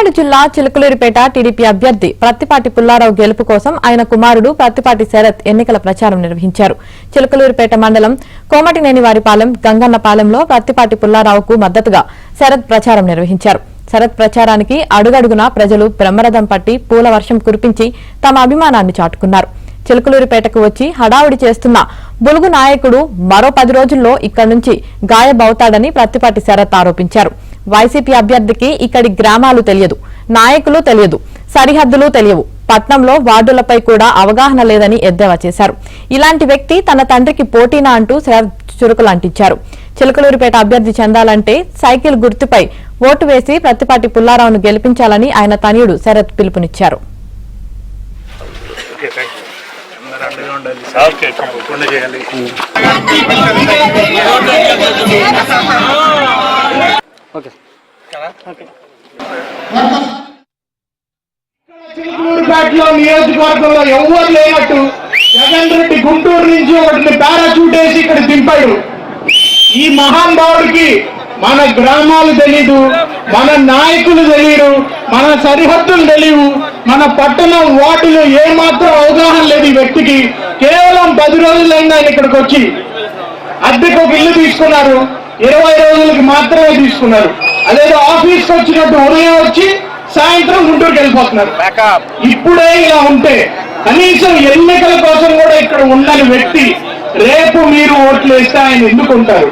పల్నాడు జిల్లా చిలుకలూరిపేట టీడీపీ అభ్యర్థి ప్రత్తిపాటి పుల్లారావు గెలుపు కోసం ఆయన కుమారుడు ప్రత్తిపాటి శరత్ ఎన్నికల ప్రచారం నిర్వహించారు. చిలుకలూరిపేట మండలం కోమటినేనివారిపాలెం గంగన్నపాలెంలో ప్రత్తిపాటి పుల్లారావుకు మద్దతుగా శరత్ ప్రచారం నిర్వహించారు. శరత్ ప్రచారానికి అడుగడుగునా ప్రజలు బ్రహ్మరథం పట్టి పూల వర్షం కురిపించి తమ అభిమానాన్ని చాటుకున్నారు. చిలుకలూరిపేటకు వచ్చి హడావుడి చేస్తున్న బులుగు నాయకుడు మరో 10 రోజుల్లో ఇక్కడి నుంచి గాయబవుతాడని ప్రత్తిపాటి శరత్ ఆరోపించారు. వైసీపీ అభ్యర్థికి ఇక్కడి గ్రామాలు తెలియదు, నాయకులు తెలియదు, సరిహద్దులు తెలియవు, పట్నంలో వార్డులపై కూడా అవగాహన లేదని ఎద్దేవా చేశారు. ఇలాంటి వ్యక్తి తన తండ్రికి పోటీనా అంటూ శరత్ చురుకులంటించారు. చిలుకలూరిపేట అభ్యర్థి చెందాలంటే సైకిల్ గుర్తుపై ఓటు వేసి ప్రత్తిపాటి పుల్లారావును గెలిపించాలని ఆయన తనయుడు శరత్ పిలుపునిచ్చారు. చిలుకలూరుపేటలో నియోజకవర్గంలో ఎవరు లేనట్టు జగన్ రెడ్డి గుంటూరు నుంచి ఒకటిని పారాచూట్ వేసి ఇక్కడ దింపాడు. ఈ మహానుభావుడికి మన గ్రామాలు తెలీదు, మన నాయకులు తెలియదు, మన సరిహద్దులు తెలియవు, మన పట్టణం వార్డులు ఏమాత్రం అవగాహన లేదు. ఈ వ్యక్తికి కేవలం 10 రోజులైంది ఆయన ఇక్కడికి వచ్చి. అద్దెకు ఒక ఇల్లు తీసుకున్నారు, 20 రోజులకి మాత్రమే తీసుకున్నారు. అదేదో ఆఫీస్కి వచ్చినట్టు ఉదయం వచ్చి సాయంత్రం గుంటూరుకి వెళ్ళిపోతున్నారు. ఇప్పుడే ఇలా ఉంటే కనీసం ఎన్నికల కోసం కూడా ఇక్కడ ఉండని వ్యక్తి రేపు మీరు ఓట్లు వేస్తే ఆయన ఎందుకు ఉంటారు?